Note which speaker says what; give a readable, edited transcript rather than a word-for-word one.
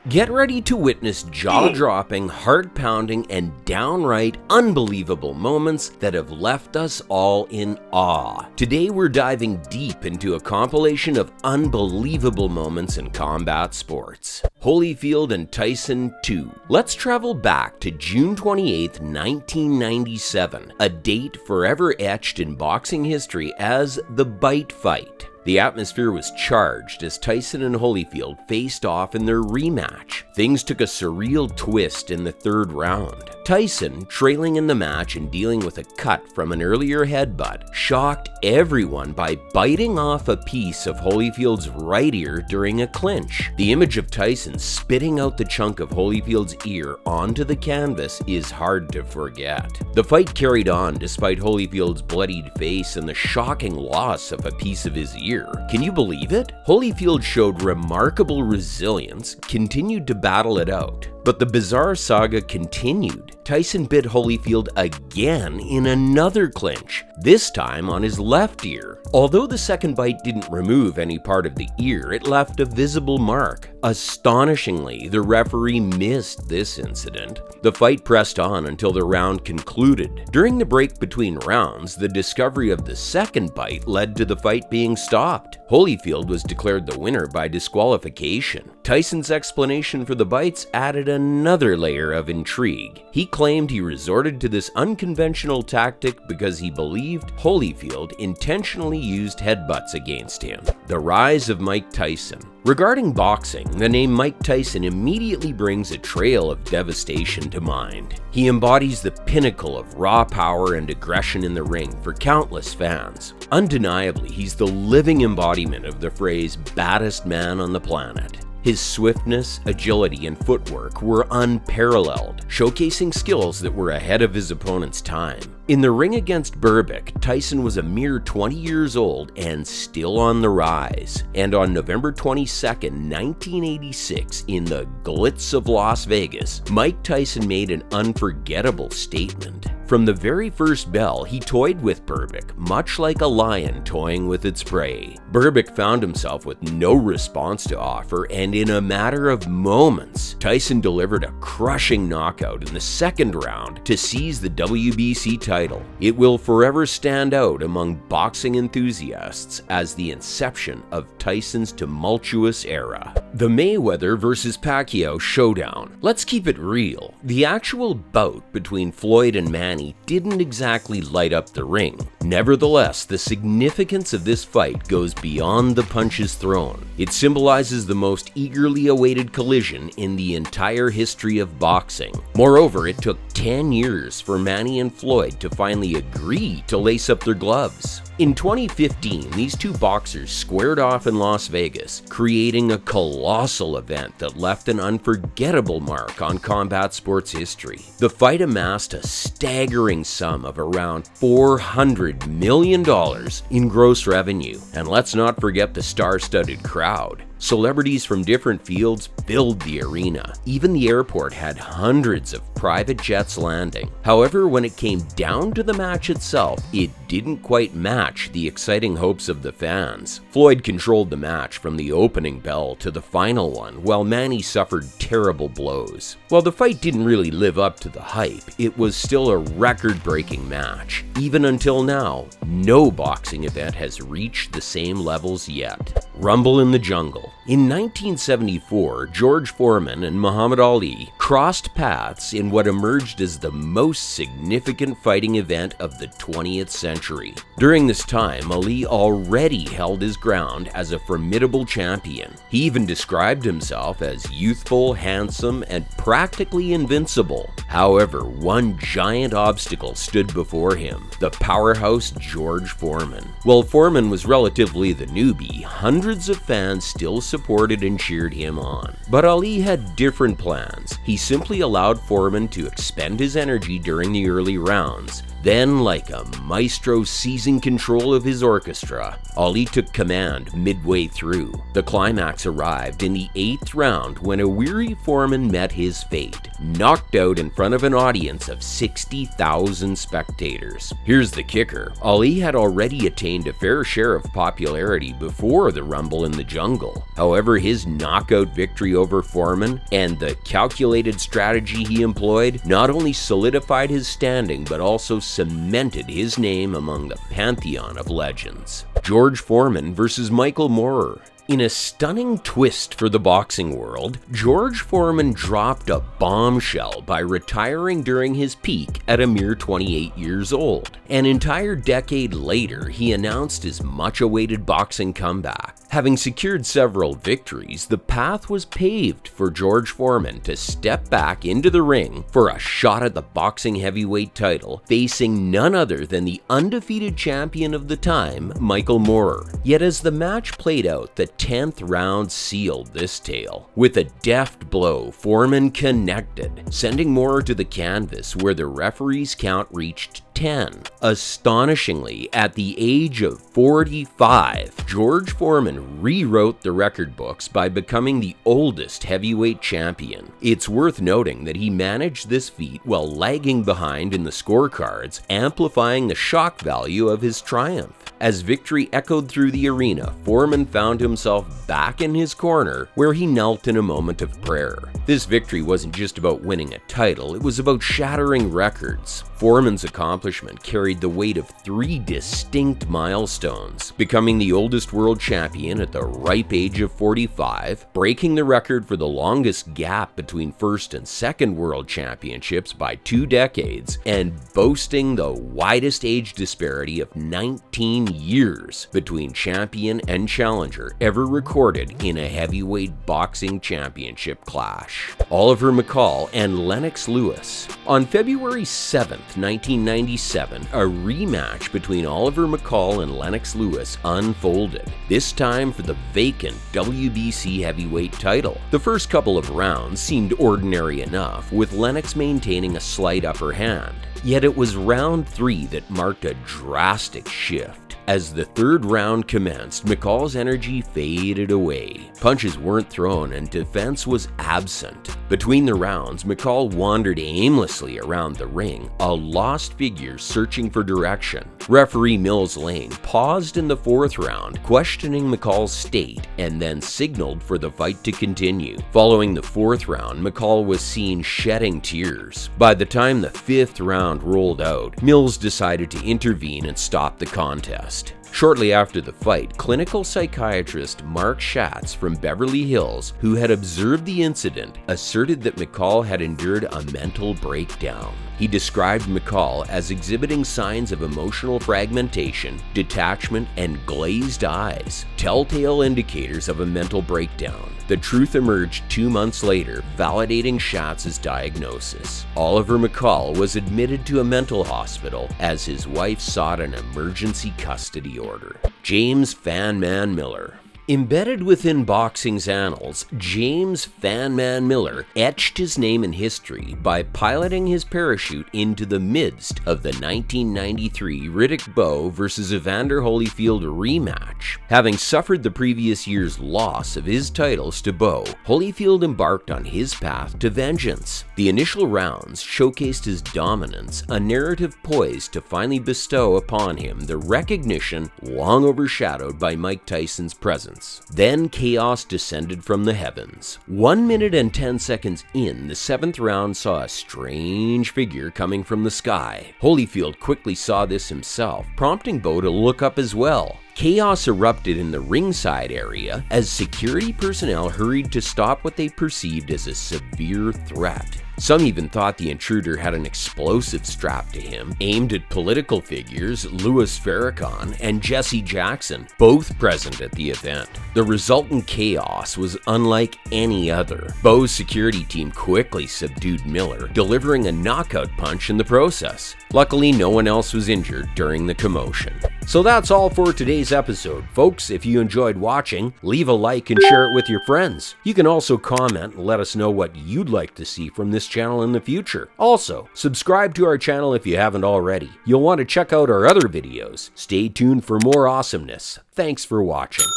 Speaker 1: Get ready to witness jaw-dropping, heart-pounding, and downright unbelievable moments that have left us all in awe. Today we're diving deep into a compilation of unbelievable moments in combat sports. Holyfield and Tyson II. Let's travel back to June 28, 1997, a date forever etched in boxing history as the Bite Fight. The atmosphere was charged as Tyson and Holyfield faced off in their rematch. Things took a surreal twist in the third round. Tyson, trailing in the match and dealing with a cut from an earlier headbutt, shocked everyone by biting off a piece of Holyfield's right ear during a clinch. The image of Tyson spitting out the chunk of Holyfield's ear onto the canvas is hard to forget. The fight carried on despite Holyfield's bloodied face and the shocking loss of a piece of his ear. Can you believe it? Holyfield showed remarkable resilience, continued to battle it out. But the bizarre saga continued. Tyson bit Holyfield again in another clinch, this time on his left ear. Although the second bite didn't remove any part of the ear, it left a visible mark. Astonishingly, the referee missed this incident. The fight pressed on until the round concluded. During the break between rounds, the discovery of the second bite led to the fight being stopped. Holyfield was declared the winner by disqualification. Tyson's explanation for the bites added another layer of intrigue. He claimed he resorted to this unconventional tactic because he believed Holyfield intentionally used headbutts against him. The rise of Mike Tyson. Regarding boxing, the name Mike Tyson immediately brings a trail of devastation to mind. He embodies the pinnacle of raw power and aggression in the ring for countless fans. Undeniably, he's the living embodiment of the phrase "baddest man on the planet." His swiftness, agility, and footwork were unparalleled, showcasing skills that were ahead of his opponent's time. In the ring against Berbick, Tyson was a mere 20 years old and still on the rise. And on November 22, 1986, in the glitz of Las Vegas, Mike Tyson made an unforgettable statement. From the very first bell, he toyed with Berbick, much like a lion toying with its prey. Berbick found himself with no response to offer, and in a matter of moments, Tyson delivered a crushing knockout in the second round to seize the WBC title. It will forever stand out among boxing enthusiasts as the inception of Tyson's tumultuous era. The Mayweather vs. Pacquiao showdown. Let's keep it real. The actual bout between Floyd and Manny didn't exactly light up the ring. Nevertheless, the significance of this fight goes beyond the punches thrown. It symbolizes the most eagerly awaited collision in the entire history of boxing. Moreover, it took 10 years for Manny and Floyd to finally agree to lace up their gloves. In 2015, these two boxers squared off in Las Vegas, creating a colossal event that left an unforgettable mark on combat sports history. The fight amassed a staggering sum of around $400 million in gross revenue. And let's not forget the star-studded crowd. Celebrities from different fields filled the arena. Even the airport had hundreds of private jets landing. However, when it came down to the match itself, it didn't quite match the exciting hopes of the fans. Floyd controlled the match from the opening bell to the final one, while Manny suffered terrible blows. While the fight didn't really live up to the hype, it was still a record-breaking match. Even until now, no boxing event has reached the same levels yet. Rumble in the Jungle. In 1974, George Foreman and Muhammad Ali crossed paths in what emerged as the most significant fighting event of the 20th century. During this time, Ali already held his ground as a formidable champion. He even described himself as youthful, handsome, and practically invincible. However, one giant obstacle stood before him: the powerhouse George Foreman. While Foreman was relatively the newbie, hundreds of fans still supported and cheered him on. But Ali had different plans. He simply allowed Foreman to expend his energy during the early rounds. Then, like a maestro seizing control of his orchestra, Ali took command midway through. The climax arrived in the 8th round when a weary Foreman met his fate. knocked out in front of an audience of 60,000 spectators. Here's the kicker. Ali had already attained a fair share of popularity before the Rumble in the Jungle. However, his knockout victory over Foreman and the calculated strategy he employed not only solidified his standing but also cemented his name among the pantheon of legends. George Foreman versus Michael Moorer. In a stunning twist for the boxing world, George Foreman dropped a bombshell by retiring during his peak at a mere 28 years old. An entire decade later, he announced his much-awaited boxing comeback. Having secured several victories, the path was paved for George Foreman to step back into the ring for a shot at the boxing heavyweight title, facing none other than the undefeated champion of the time, Michael Moorer. Yet as the match played out, the 10th round sealed this tale. With a deft blow, Foreman connected, sending Moorer to the canvas where the referee's count reached 10. Astonishingly, at the age of 45, George Foreman rewrote the record books by becoming the oldest heavyweight champion. It's worth noting that he managed this feat while lagging behind in the scorecards, amplifying the shock value of his triumph. As victory echoed through the arena, Foreman found himself back in his corner where he knelt in a moment of prayer. This victory wasn't just about winning a title, it was about shattering records. Foreman's accomplishment carried the weight of 3 distinct milestones: becoming the oldest world champion at the ripe age of 45, breaking the record for the longest gap between first and second world championships by 2 decades, and boasting the widest age disparity of 19 years between champion and challenger ever recorded in a heavyweight boxing championship clash. Oliver McCall and Lennox Lewis. On February 7th, 1997, a rematch between Oliver McCall and Lennox Lewis unfolded, this time for the vacant WBC heavyweight title. The first couple of rounds seemed ordinary enough, with Lennox maintaining a slight upper hand. Yet it was round 3 that marked a drastic shift. As the third round commenced, McCall's energy faded away. Punches weren't thrown and defense was absent. Between the rounds, McCall wandered aimlessly around the ring, a lost figure searching for direction. Referee Mills Lane paused in the 4th round, questioning McCall's state, and then signaled for the fight to continue. Following the 4th round, McCall was seen shedding tears. By the time the 5th round rolled out, Mills decided to intervene and stop the contest. Shortly after the fight, clinical psychiatrist Mark Schatz from Beverly Hills, who had observed the incident, asserted that McCall had endured a mental breakdown. He described McCall as exhibiting signs of emotional fragmentation, detachment, and glazed eyes, telltale indicators of a mental breakdown. The truth emerged 2 months later, validating Schatz's diagnosis. Oliver McCall was admitted to a mental hospital as his wife sought an emergency custody order. James "Fan Man" Miller. Embedded within boxing's annals, James "Fan Man" Miller etched his name in history by piloting his parachute into the midst of the 1993 Riddick Bowe vs. Evander Holyfield rematch. Having suffered the previous year's loss of his titles to Bowe, Holyfield embarked on his path to vengeance. The initial rounds showcased his dominance, a narrative poised to finally bestow upon him the recognition long overshadowed by Mike Tyson's presence. Then chaos descended from the heavens. 1 minute and 10 seconds in, the 7th round saw a strange figure coming from the sky. Holyfield quickly saw this himself, prompting Bowe to look up as well. Chaos erupted in the ringside area as security personnel hurried to stop what they perceived as a severe threat. Some even thought the intruder had an explosive strapped to him, aimed at political figures Louis Farrakhan and Jesse Jackson, both present at the event. The resultant chaos was unlike any other. Bowe's security team quickly subdued Miller, delivering a knockout punch in the process. Luckily, no one else was injured during the commotion. So that's all for today's episode. Folks, if you enjoyed watching, leave a like and share it with your friends. You can also comment and let us know what you'd like to see from this channel in the future. Also, subscribe to our channel if you haven't already. You'll want to check out our other videos. Stay tuned for more awesomeness. Thanks for watching.